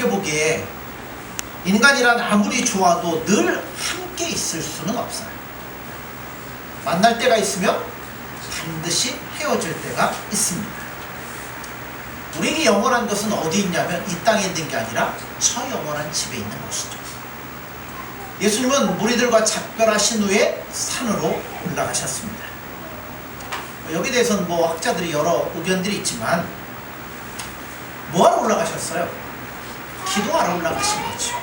생각해 보기에 인간이란 아무리 좋아도 늘 함께 있을 수는 없어요. 만날 때가 있으면 반드시 헤어질 때가 있습니다. 우리에게 영원한 것은 어디 있냐면 이 땅에 있는 게 아니라 저 영원한 집에 있는 것이죠. 예수님은 무리들과 작별하신 후에 산으로 올라가셨습니다. 여기에 대해서는 학자들이 여러 의견들이 있지만 뭐하러 올라가셨어요? 기도하러 올라가신 거죠.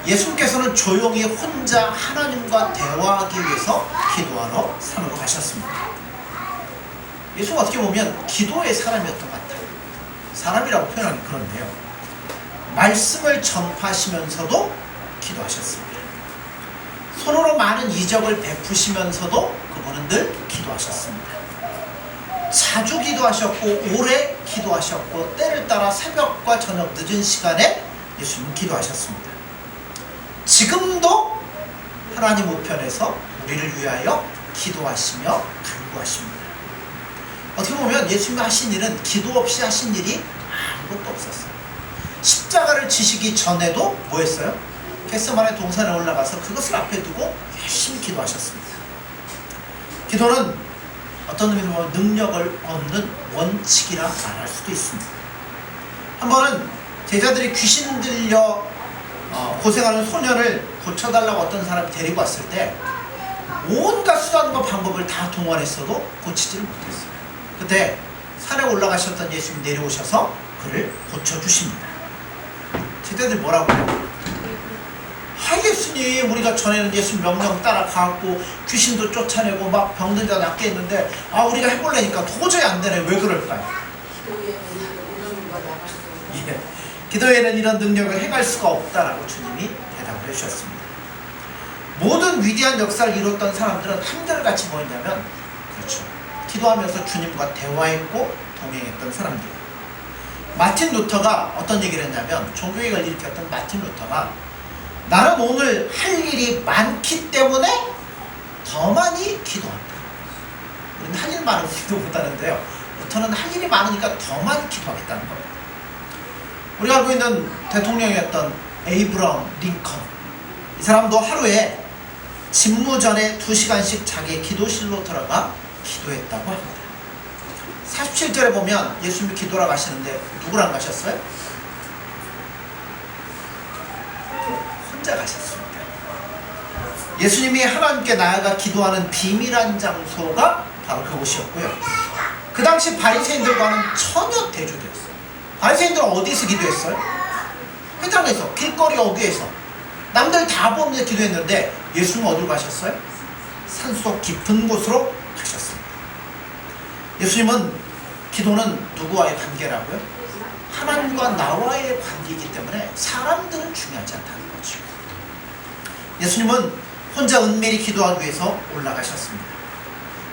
예수님께서는 조용히 혼자 하나님과 대화하기 위해서 기도하러 산으로 가셨습니다. 예수가 어떻게 보면 기도의 사람이었던 것 같아요. 사람이라고 표현하기 그런데요. 말씀을 전파하시면서도 기도하셨습니다. 손으로 많은 이적을 베푸시면서도 그분은 늘 기도하셨습니다. 자주 기도하셨고 오래 기도하셨고 때를 따라 새벽과 저녁 늦은 시간에 예수님은 기도하셨습니다. 지금도 하나님 우편에서 우리를 위하여 기도하시며 간구하십니다. 어떻게 보면 예수님이 하신 일은 기도 없이 하신 일이 아무것도 없었어요. 십자가를 지시기 전에도 뭐 했어요? 겟세마네 동산에 올라가서 그것을 앞에 두고 열심히 기도하셨습니다. 기도는 어떤 의미로 보면 능력을 얻는 원칙이라 말할 수도 있습니다. 한 번은 제자들이 귀신 들려 고생하는 소년을 고쳐달라고 어떤 사람이 데리고 왔을 때 온갖 수단과 방법을 다 동원했어도 고치지를 못했어요. 그때 산에 올라가셨던 예수님이 내려오셔서 그를 고쳐주십니다. 제자들이 뭐라고 해요? 예수님, 우리가 전에는 예수님 명령 따라가고 귀신도 쫓아내고 막 병든 자 낫게 했는데 우리가 해보려니까 도저히 안 되네. 왜 그럴까요? 기도에는 이런 능력을 행할 수가 없다라고 주님이 대답을 해주셨습니다. 모든 위대한 역사를 이뤘던 사람들은 한결같이 뭐였냐면 그렇죠. 기도하면서 주님과 대화했고 동행했던 사람들이에요. 마틴 루터가 어떤 얘기를 했냐면 종교개혁을 일으켰던 마틴 루터가 나는 오늘 할 일이 많기 때문에 더 많이 기도한다. 우리는 할 일 많은 기도 못하는데요. 루터는 할 일이 많으니까 더 많이 기도하겠다는 겁니다. 우리가 알고 있는 대통령이었던 에이브러함 링컨, 이 사람도 하루에 집무 전에 2시간씩 자기의 기도실로 들어가 기도했다고 합니다. 47절에 보면 예수님이 기도하러 가시는데 누구랑 가셨어요? 혼자 가셨습니다. 예수님이 하나님께 나아가 기도하는 비밀한 장소가 바로 그곳이었고요. 그 당시 바리새인들과는 전혀 대조되었어요. 바리새인들은 어디서 기도했어요? 회당에서, 길거리 어귀에서 남들 다 보는데 기도했는데 예수님은 어디로 가셨어요? 산속 깊은 곳으로 가셨습니다. 예수님은 기도는 누구와의 관계라고요? 하나님과 나와의 관계이기 때문에 사람들은 중요하지 않다는 거죠. 예수님은 혼자 은밀히 기도하기 위해서 올라가셨습니다.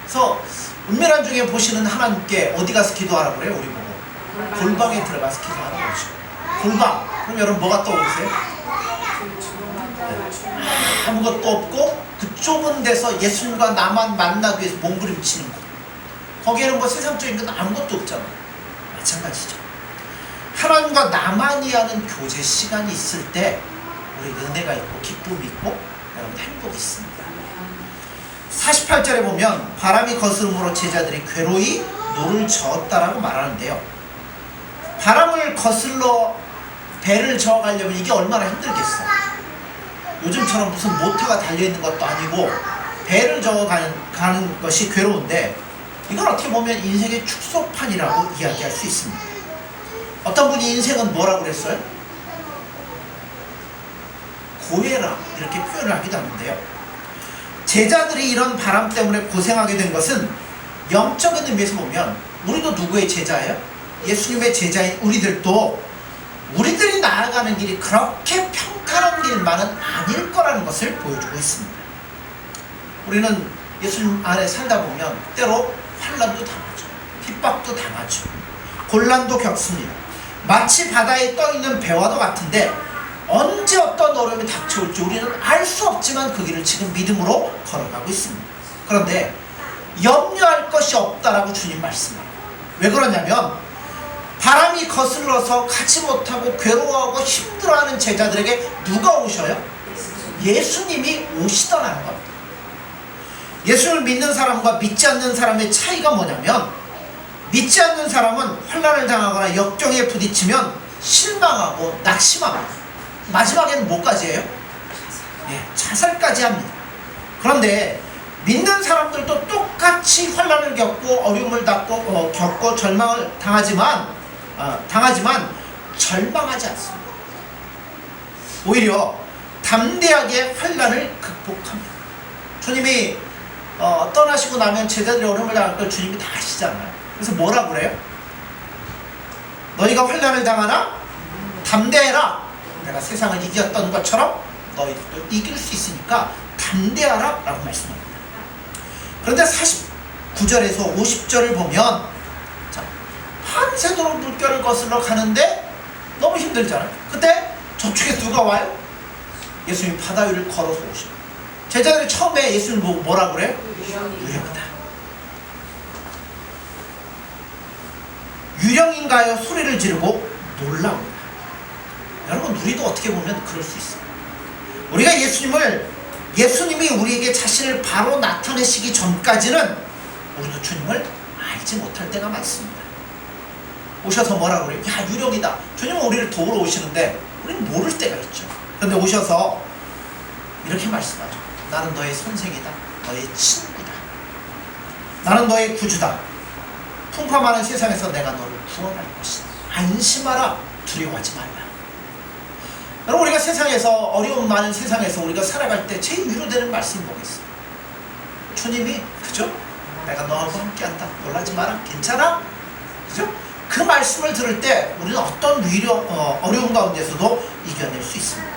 그래서 은밀한 중에 보시는 하나님께 어디 가서 기도하라고 그래요? 우리 보고 골방에 들어가서 기도하는 거죠. 골방. 그럼 여러분 뭐가 떠오르세요? 아무것도 없고 그 좁은 데서 예수님과 나만 만나기 위해서 몸부림치는 곳. 거기에는 세상적인 건 아무것도 없잖아요. 마찬가지죠. 하나님과 나만이 하는 교제 시간이 있을 때 우리 은혜가 있고 기쁨이 있고 여러분 행복이 있습니다. 48절에 보면 바람이 거스름으로 제자들이 괴로이 노를 저었다라고 말하는데요. 바람을 거슬러 배를 저어가려면 이게 얼마나 힘들겠어요. 요즘처럼 무슨 모터가 달려있는 것도 아니고 배를 저어가는 것이 괴로운데 이건 어떻게 보면 인생의 축소판이라고 이야기할 수 있습니다. 어떤 분이 인생은 뭐라고 그랬어요? 고해라 이렇게 표현을 하기도 하는데요. 제자들이 이런 바람 때문에 고생하게 된 것은 영적인 의미에서 보면 우리도 누구의 제자예요? 예수님의 제자인 우리들도 우리들이 나아가는 길이 그렇게 평탄한 길만은 아닐 거라는 것을 보여주고 있습니다. 우리는 예수님 안에 살다 보면 때로 환난도 당하죠. 핍박도 당하죠. 곤란도 겪습니다. 마치 바다에 떠있는 배와도 같은데 언제 어떤 어려움이 닥쳐올지 우리는 알 수 없지만 그 길을 지금 믿음으로 걸어가고 있습니다. 그런데 염려할 것이 없다라고 주님 말씀해요. 왜 그러냐면 바람이 거슬러서 가지 못하고 괴로워하고 힘들어하는 제자들에게 누가 오셔요? 예수님이 오시더라는 겁니다. 예수를 믿는 사람과 믿지 않는 사람의 차이가 뭐냐면, 믿지 않는 사람은 환난을 당하거나 역경에 부딪히면 실망하고 낙심합니다. 마지막에는 뭐까지 해요? 자살까지 합니다. 그런데 믿는 사람들도 똑같이 환난을 겪고 어려움을 겪고 절망을 당하지만 절망하지 않습니다. 오히려 담대하게 환난을 극복합니다. 주님이 떠나시고 나면 제자들이 어려움을 당할 걸 주님이 다 아시잖아요. 그래서 뭐라고 그래요? 너희가 환난을 당하나 담대해라. 내가 세상을 이겼던 것처럼 너희들도 이길 수 있으니까 담대하라 라고 말씀합니다. 그런데 49절에서 50절을 보면, 자, 밤새도록 물결을 거슬러 가는데 너무 힘들잖아요. 그때 저쪽에 누가 와요? 예수님이 바다 위를 걸어서 오셔요. 제자들이 처음에 예수님을 보고 뭐라고 그래요? 유령이다. 유령인가요? 소리를 지르고 놀라옵니다. 여러분, 우리도 어떻게 보면 그럴 수 있어요. 우리가 예수님이 우리에게 자신을 바로 나타내시기 전까지는 우리도 주님을 알지 못할 때가 많습니다. 오셔서 뭐라고 그래요? 야, 유령이다. 주님은 우리를 도우러 오시는데 우리는 모를 때가 있죠. 그런데 오셔서 이렇게 말씀하죠. 나는 너의 선생이다. 너의 친구다. 나는 너의 구주다. 풍파많은 세상에서 내가 너를 구원할 것이다. 안심하라. 두려워하지 말라. 여러분, 우리가 세상에서, 어려움 많은 세상에서 우리가 살아갈 때 제일 위로되는 말씀이 뭐겠어요? 주님이, 그죠? 내가 너하고 함께한다. 놀라지 마라. 괜찮아? 그죠? 그 말씀을 들을 때 우리는 어떤 어려움 가운데서도 이겨낼 수 있습니다.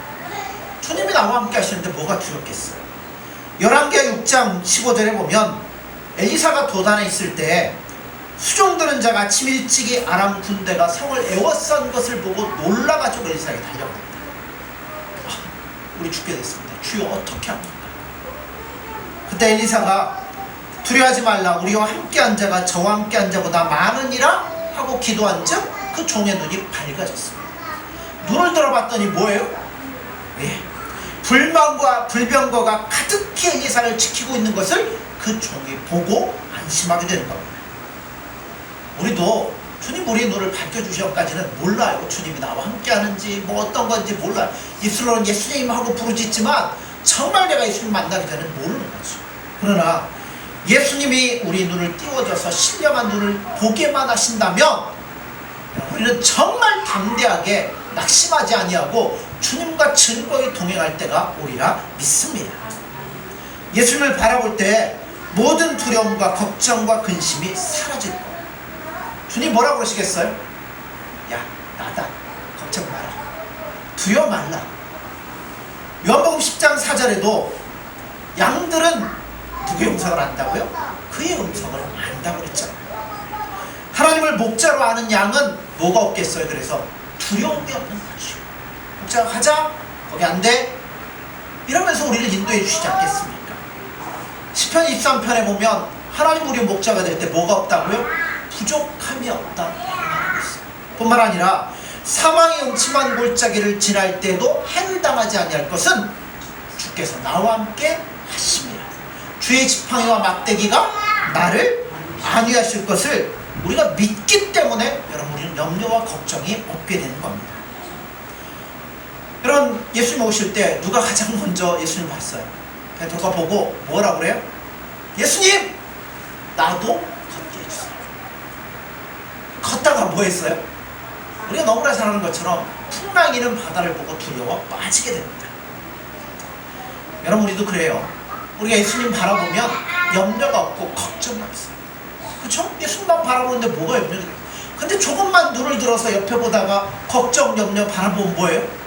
주님이 나와 함께 하시는데 뭐가 두렵겠어요? 열왕기하 6장 15절에 보면, 엘리사가 도단에 있을 때 수종드는 자가 아침 일찍이 아람 군대가 성을 에워싼 것을 보고 놀라가지고 엘리사에게 달려갑니다. 우리 죽게 됐습니다. 주여, 어떻게 합니까? 그때 엘리사가 두려워하지 말라. 우리와 함께한 자가 저와 함께한 자보다 많으니라 하고 기도한즉 그 종의 눈이 밝아졌습니다. 눈을 들어봤더니 뭐예요? 불만과 불병거가 가득히 엘리사를 지키고 있는 것을 그 종이 보고 안심하게 되는 겁니다. 우리도 주님 우리의 눈을 밝혀주셔까지는 몰라요. 주님이 나와 함께하는지 뭐 어떤 건지 몰라요. 입술로는 예수님 하고 부르짖지만 정말 내가 예수님 만나기 전에는 모르는 거죠. 그러나 예수님이 우리 눈을 띄워줘서 신령한 눈을 보게만 하신다면 우리는 정말 담대하게 낙심하지 아니하고 주님과 즐거이 동행할 때가 오리라 믿습니다. 예수님을 바라볼 때 모든 두려움과 걱정과 근심이 사라질 거예요. 주님 뭐라고 그러시겠어요? 야, 나다. 걱정 마라. 두려워 말라. 요한복음 10장 4절에도 양들은 누구의 음성을 안다고요? 그의 음성을 안다고 그랬잖아요. 하나님을 목자로 아는 양은 뭐가 없겠어요? 그래서 두려움이 없는 것이요. 목자가 가자. 거기 안 돼. 이러면서 우리를 인도해 주시지 않겠습니까? 시편 23편에 보면 하나님 우리 목자가 될 때 뭐가 없다고요? 부족함이 없다. 뿐만 아니라 사망의 음침한 골짜기를 지날 때도 해를 당하지 아니할 것은 주께서 나와 함께 하심이라. 주의 지팡이와 막대기가 나를 안위하실 것을 우리가 믿기 때문에 여러분 우리는 염려와 걱정이 없게 되는 겁니다. 여러분, 예수님 오실 때 누가 가장 먼저 예수님 봤어요? 베드로가 보고 뭐라고 그래요? 예수님! 나도 걷게 해주세요. 걷다가 뭐 했어요? 우리가 너무나 잘 아는 것처럼 풍랑이는 바다를 보고 두려워 빠지게 됩니다. 여러분, 우리도 그래요. 우리가 예수님 바라보면 염려가 없고 걱정이 없어요. 그렇죠? 예수님만 바라보는데 뭐가 염려가 돼요? 근데 조금만 눈을 들어서 옆에 보다가 걱정, 염려 바라보면 뭐예요?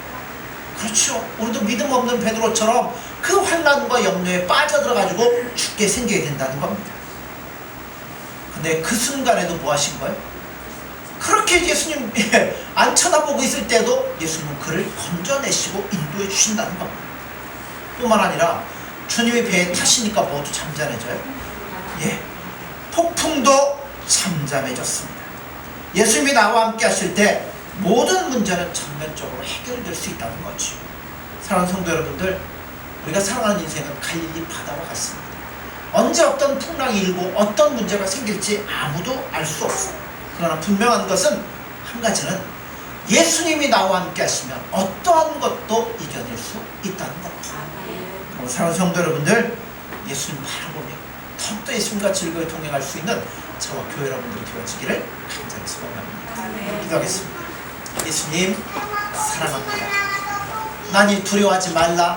그렇죠. 우리도 믿음 없는 베드로처럼 그 환난과 염려에 빠져들어가지고 죽게 생기게 된다는 겁니다. 근데 그 순간에도 뭐 하신 거예요? 그렇게 예수님 안 쳐다보고 있을 때도 예수님은 그를 건져내시고 인도해 주신다는 겁니다. 뿐만 아니라 주님이 배에 타시니까 모두 잠잠해져요. 폭풍도 잠잠해졌습니다. 예수님이 나와 함께 하실 때 모든 문제는 전면적으로 해결될 수 있다는 거죠. 사랑하는 성도 여러분들, 우리가 살아가는 인생은 갈릴리 바다와 같습니다. 언제 어떤 풍랑이 일고 어떤 문제가 생길지 아무도 알 수 없어요. 그러나 분명한 것은 한 가지는 예수님이 나와 함께 하시면 어떠한 것도 이겨낼 수 있다는 겁니다. 사랑하는 성도 여러분들, 예수님 바라보며 더욱더 예수님과 즐거이 동행할 수 있는 저와 교회 여러분들이 되어지기를 간절히 소원합니다. 기도하겠습니다. 예수님 사랑합니다. 나니 두려워하지 말라.